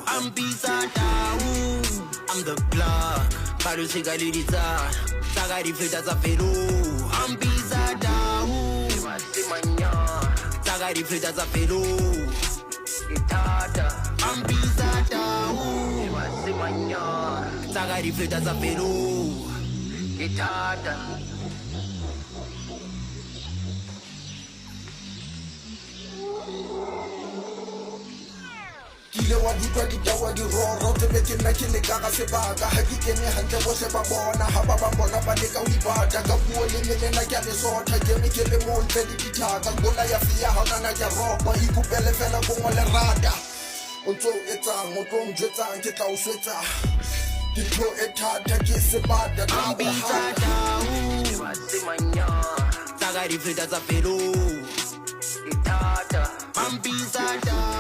I'm pizza down. I'm the plug. Baru sekali di sana. Saga di filter za felu. I'm pizza down. Simanya. Saga di filter za felu. Itada. I'm pizza down. Simanya. Saga di filter za felu. Itada. Kile wa dutwa ditawa di roro tebe ke nna ke leka ka sebaka ha ke kene hantle bo se ba bona ha ba ba bona ba leka o ibata ka puo le nna ke a le sotha ke me ke le montle di ditaka ngola ya fia ha nana ya roba ikupele fela go ngole rata o tso etsang o tlo njetsang ke tla o swetsa ditlo ethata ke sebata I'm pizza down. Simanya. Saga di filter za felu. Itada. I'm pizza down.